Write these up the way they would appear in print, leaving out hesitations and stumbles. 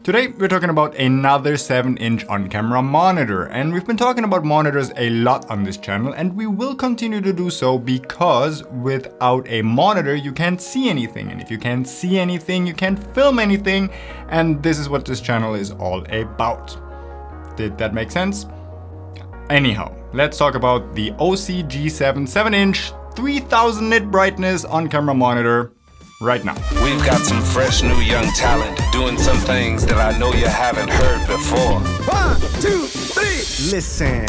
Today we're talking about another 7-inch on-camera monitor, and we've been talking about monitors a lot on this channel, and we will continue to do so because without a monitor you can't see anything, and if you can't see anything you can't film anything, and this is what this channel is all about. Did that make sense? Anyhow, let's talk about the Osee G7 7-inch 3000 nit brightness on-camera monitor right now. We've got some fresh new young talent doing some things that I know you haven't heard before. 1, 2, 3, listen.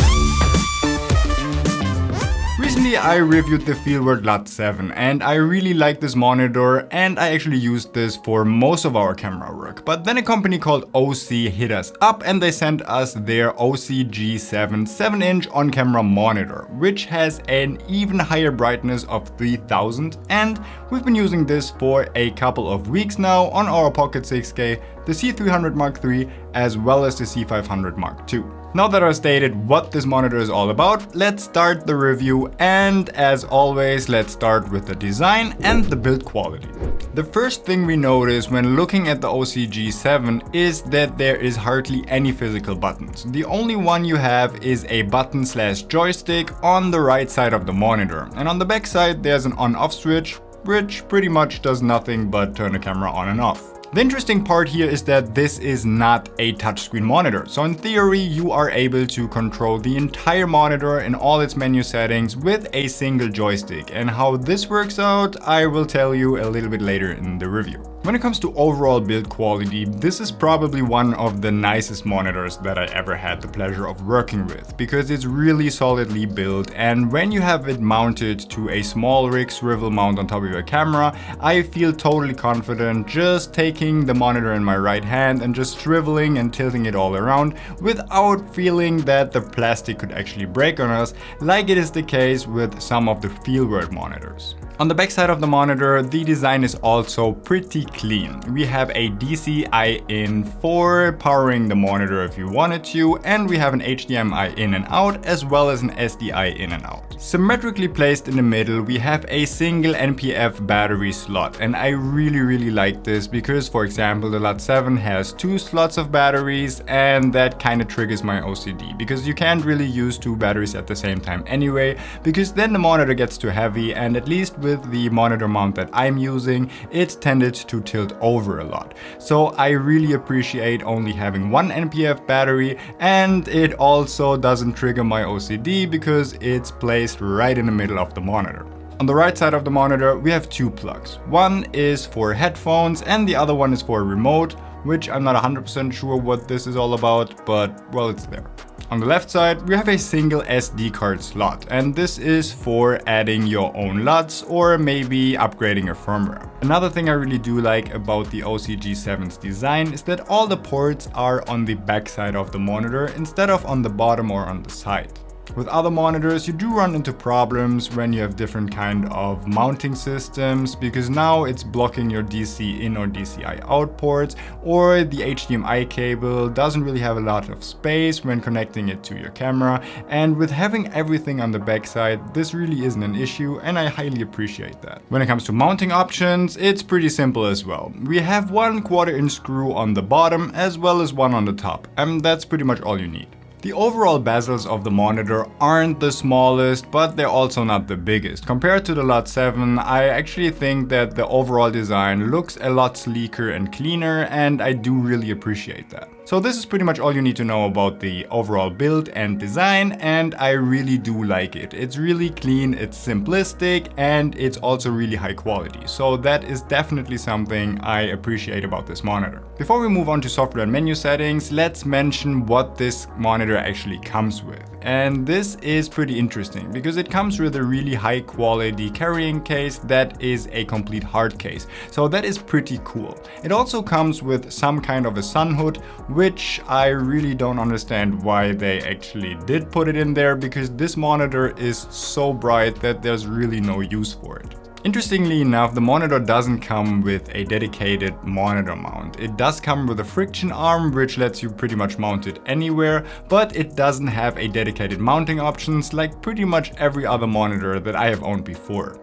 Recently I reviewed the Fieldwork LUT7 and I really like this monitor, and I actually used this for most of our camera work. But then a company called Osee hit us up and they sent us their Osee G7 7-inch on-camera monitor, which has an even higher brightness of 3000, and we've been using this for a couple of weeks now on our Pocket 6K, the C300 Mark III, as well as the C500 Mark II. Now that I've stated what this monitor is all about, let's start the review, and as always, let's start with the design and the build quality. The first thing we notice when looking at the Osee G7 is that there is hardly any physical buttons. The only one you have is a button/joystick on the right side of the monitor, and on the back side there's an on-off switch, which pretty much does nothing but turn the camera on and off. The interesting part here is that this is not a touchscreen monitor, so in theory you are able to control the entire monitor in all its menu settings with a single joystick, and how this works out I will tell you a little bit later in the review. When it comes to overall build quality, this is probably one of the nicest monitors that I ever had the pleasure of working with, because it's really solidly built, and when you have it mounted to a small rig swivel mount on top of your camera, I feel totally confident just taking the monitor in my right hand and just swiveling and tilting it all around without feeling that the plastic could actually break on us, like it is the case with some of the Fieldwork monitors. On the back side of the monitor, the design is also pretty clean. We have a DC in for powering the monitor if you wanted to, and we have an HDMI in and out, as well as an SDI in and out. Symmetrically placed in the middle, we have a single NPF battery slot, and I really like this because, for example, the LUT7 has 2 slots of batteries, and that kind of triggers my OCD because you can't really use 2 batteries at the same time anyway, because then the monitor gets too heavy, and at least with the monitor mount that I'm using, it tended to tilt over a lot. So I really appreciate only having 1 NPF battery, and it also doesn't trigger my OCD because it's placed right in the middle of the monitor. On the right side of the monitor we have 2 plugs. One is for headphones and the other one is for a remote, which I'm not 100% sure what this is all about, but well, it's there. On the left side we have a single SD card slot, and this is for adding your own LUTs or maybe upgrading your firmware. Another thing I really do like about the Osee G7's design is that all the ports are on the back side of the monitor instead of on the bottom or on the side. With other monitors you do run into problems when you have different kind of mounting systems, because now it's blocking your DC in or DCI out ports, or the HDMI cable doesn't really have a lot of space when connecting it to your camera, and with having everything on the back side this really isn't an issue, and I highly appreciate that. When it comes to mounting options, it's pretty simple as well. We have 1 1/4-inch screw on the bottom as well as one on the top, and that's pretty much all you need. The overall bezels of the monitor aren't the smallest, but they're also not the biggest. Compared to the LUT7, I actually think that the overall design looks a lot sleeker and cleaner, and I do really appreciate that. So this is pretty much all you need to know about the overall build and design, and I really do like it. It's really clean, it's simplistic, and it's also really high quality. So that is definitely something I appreciate about this monitor. Before we move on to software and menu settings, let's mention what this monitor actually comes with. And this is pretty interesting because it comes with a really high quality carrying case that is a complete hard case. So that is pretty cool. It also comes with some kind of a sun hood, which I really don't understand why they actually did put it in there, because this monitor is so bright that there's really no use for it. Interestingly enough, the monitor doesn't come with a dedicated monitor mount. It does come with a friction arm, which lets you pretty much mount it anywhere, but it doesn't have a dedicated mounting options like pretty much every other monitor that I have owned before.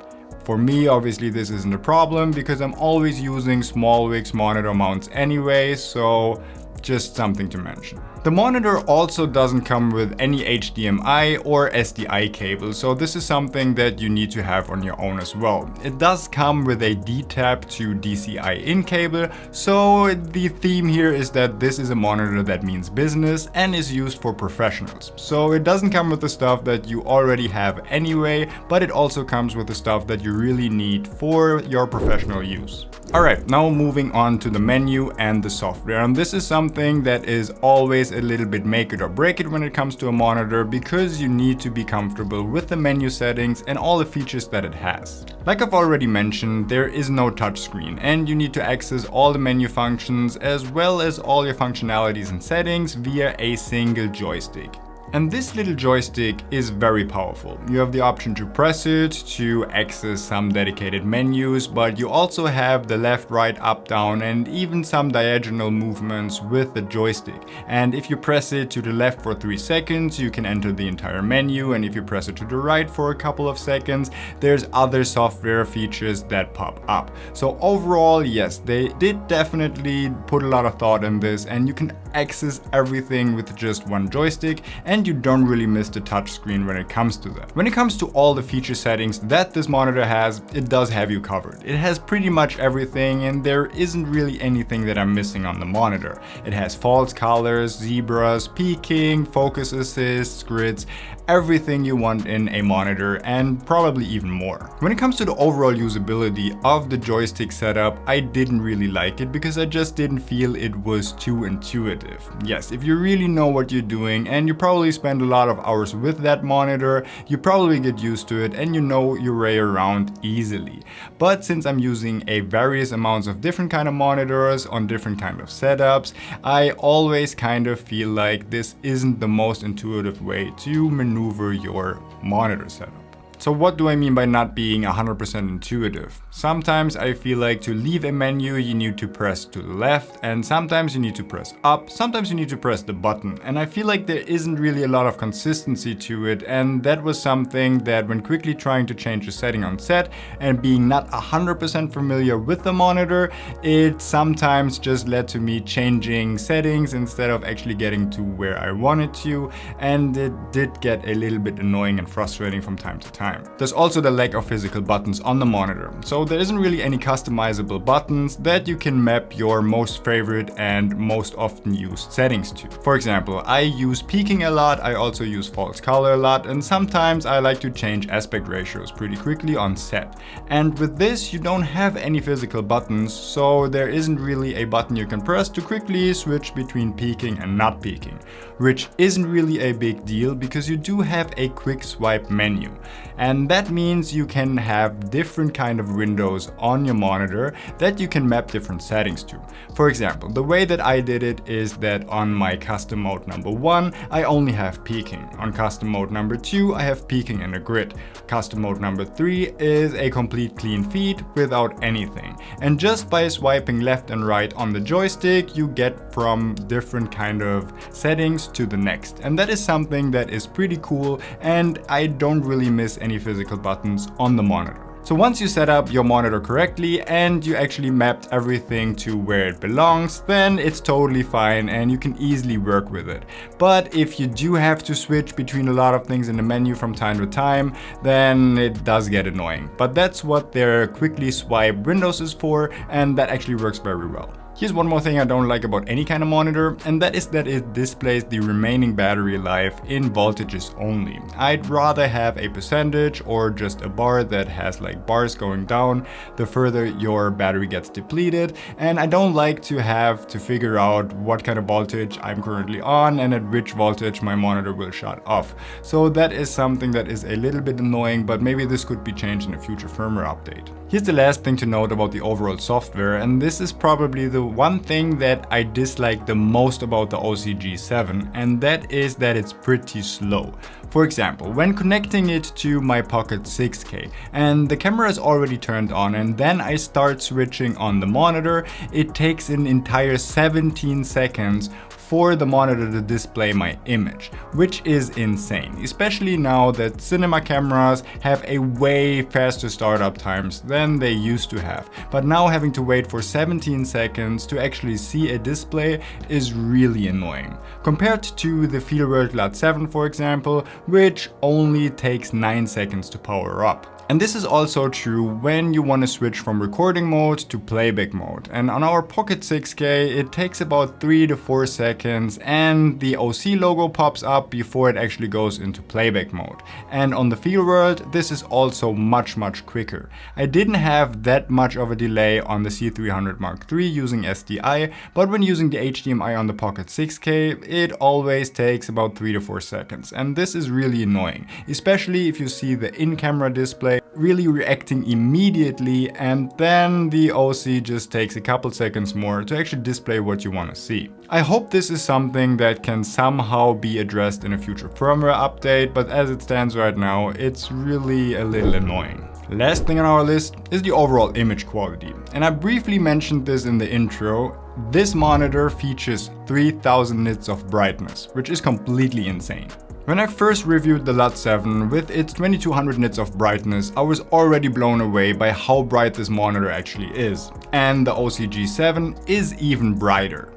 For me, obviously this isn't a problem because I'm always using small Wix monitor mounts anyway, so just something to mention. The monitor also doesn't come with any HDMI or SDI cable, so this is something that you need to have on your own as well. It does come with a D-tap to DCI in cable, so the theme here is that this is a monitor that means business and is used for professionals. So it doesn't come with the stuff that you already have anyway, but it also comes with the stuff that you really need for your professional use. Alright, now moving on to the menu and the software, and this is something that is always a little bit make it or break it when it comes to a monitor, because you need to be comfortable with the menu settings and all the features that it has. Like I've already mentioned, there is no touchscreen, and you need to access all the menu functions as well as all your functionalities and settings via a single joystick. And this little joystick is very powerful. You have the option to press it to access some dedicated menus, but you also have the left, right, up, down, and even some diagonal movements with the joystick. And if you press it to the left for 3 seconds, you can enter the entire menu, and if you press it to the right for a couple of seconds, there's other software features that pop up. So overall, yes, they did definitely put a lot of thought in this, and you can access everything with just one joystick, and you don't really miss the touchscreen when it comes to that. When it comes to all the feature settings that this monitor has, it does have you covered. It has pretty much everything, and there isn't really anything that I'm missing on the monitor. It has false colors, zebras, peaking, focus assist, grids, everything you want in a monitor, and probably even more. When it comes to the overall usability of the joystick setup, I didn't really like it because I just didn't feel it was too intuitive. Yes, if you really know what you're doing and you probably spend a lot of hours with that monitor, you probably get used to it and you know your way around easily. But since I'm using a various amounts of different kind of monitors on different kind of setups, I always kind of feel like this isn't the most intuitive way to maneuver your monitor setup. So what do I mean by not being 100% intuitive? Sometimes I feel like to leave a menu you need to press to the left, and sometimes you need to press up, sometimes you need to press the button, and I feel like there isn't really a lot of consistency to it, and that was something that when quickly trying to change a setting on set and being not 100% familiar with the monitor, it sometimes just led to me changing settings instead of actually getting to where I wanted to, and it did get a little bit annoying and frustrating from time to time. There's also the lack of physical buttons on the monitor, so there isn't really any customizable buttons that you can map your most favorite and most often used settings to. For example, I use peaking a lot, I also use false color a lot, and sometimes I like to change aspect ratios pretty quickly on set. And with this you don't have any physical buttons, so there isn't really a button you can press to quickly switch between peaking and not peaking, which isn't really a big deal because you do have a quick swipe menu. And that means you can have different kind of windows on your monitor that you can map different settings to. For example, the way that I did it is that on my custom mode number 1, I only have peaking. On custom mode number 2, I have peaking and a grid. Custom mode number 3 is a complete clean feed without anything. And just by swiping left and right on the joystick, you get from different kind of settings to the next. And that is something that is pretty cool, and I don't really miss any physical buttons on the monitor. So once you set up your monitor correctly and you actually mapped everything to where it belongs, then it's totally fine and you can easily work with it. But if you do have to switch between a lot of things in the menu from time to time, then it does get annoying. But that's what their quickly swipe windows is for, and that actually works very well. Here's one more thing I don't like about any kind of monitor, and that is that it displays the remaining battery life in voltages only. I'd rather have a percentage or just a bar that has like bars going down the further your battery gets depleted, and I don't like to have to figure out what kind of voltage I'm currently on and at which voltage my monitor will shut off. So that is something that is a little bit annoying, but maybe this could be changed in a future firmware update. Here's the last thing to note about the overall software, and this is probably the one thing that I dislike the most about the Osee G7, and that is that it's pretty slow. For example, when connecting it to my Pocket 6K and the camera is already turned on and then I start switching on the monitor, it takes an entire 17 seconds for the monitor to display my image, which is insane, especially now that cinema cameras have a way faster startup times than they used to have. But now having to wait for 17 seconds to actually see a display is really annoying, compared to the Fieldworld LUT7 for example, which only takes 9 seconds to power up. And this is also true when you want to switch from recording mode to playback mode. And on our Pocket 6K, it takes about 3 to 4 seconds and the Osee logo pops up before it actually goes into playback mode. And on the Fieldworld, this is also much quicker. I didn't have that much of a delay on the C300 Mark III using SDI, but when using the HDMI on the Pocket 6K, it always takes about 3 to 4 seconds. And this is really annoying, especially if you see the in-camera display really reacting immediately, and then the Osee just takes a couple seconds more to actually display what you want to see. I hope this is something that can somehow be addressed in a future firmware update, but as it stands right now, it's really a little annoying. Last thing on our list is the overall image quality. And I briefly mentioned this in the intro. This monitor features 3000 nits of brightness, which is completely insane. When I first reviewed the LUT7 with its 2200 nits of brightness, I was already blown away by how bright this monitor actually is. And the Osee G7 is even brighter.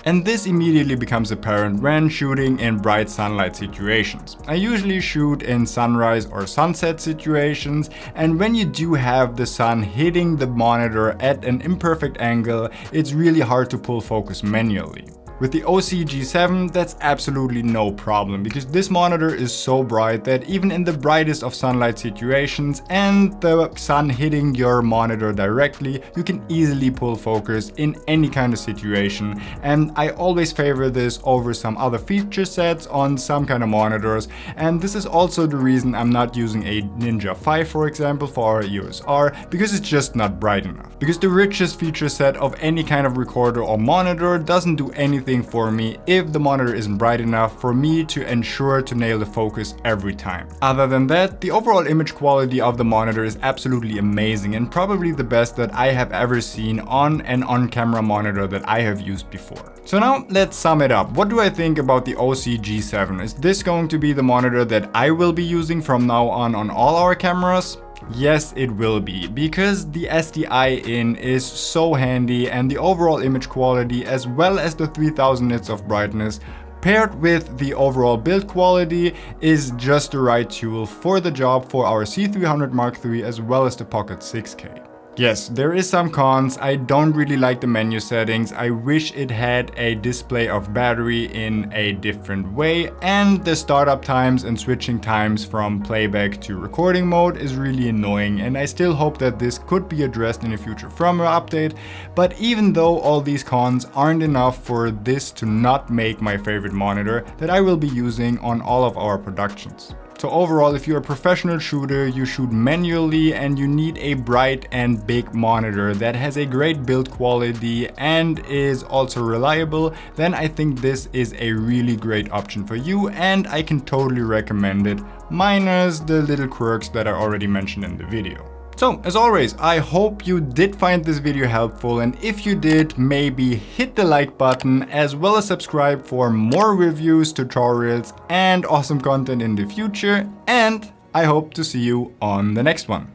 And this immediately becomes apparent when shooting in bright sunlight situations. I usually shoot in sunrise or sunset situations, and when you do have the sun hitting the monitor at an imperfect angle, it's really hard to pull focus manually. With the Osee G7, that's absolutely no problem, because this monitor is so bright that even in the brightest of sunlight situations and the sun hitting your monitor directly, you can easily pull focus in any kind of situation. And I always favor this over some other feature sets on some kind of monitors. And this is also the reason I'm not using a Ninja 5, for example, for our EOS R, because it's just not bright enough. Because the richest feature set of any kind of recorder or monitor doesn't do anything for me if the monitor isn't bright enough for me to ensure to nail the focus every time. Other than that, the overall image quality of the monitor is absolutely amazing and probably the best that I have ever seen on an on-camera monitor that I have used before. So now let's sum it up. What do I think about the Osee G7? Is this going to be the monitor that I will be using from now on all our cameras? Yes, it will be, because the SDI in is so handy and the overall image quality as well as the 3000 nits of brightness paired with the overall build quality is just the right tool for the job for our C300 Mark III as well as the Pocket 6K. Yes, there is some cons. I don't really like the menu settings. I wish it had a display of battery in a different way, and the startup times and switching times from playback to recording mode is really annoying, and I still hope that this could be addressed in a future firmware update. But even though all these cons aren't enough for this to not make my favorite monitor that I will be using on all of our productions. So overall, if you're a professional shooter, you shoot manually and you need a bright and big monitor that has a great build quality and is also reliable, then I think this is a really great option for you, and I can totally recommend it, minus the little quirks that I already mentioned in the video. So, as always, I hope you did find this video helpful, and if you did, maybe hit the like button as well as subscribe for more reviews, tutorials, and awesome content in the future, and I hope to see you on the next one.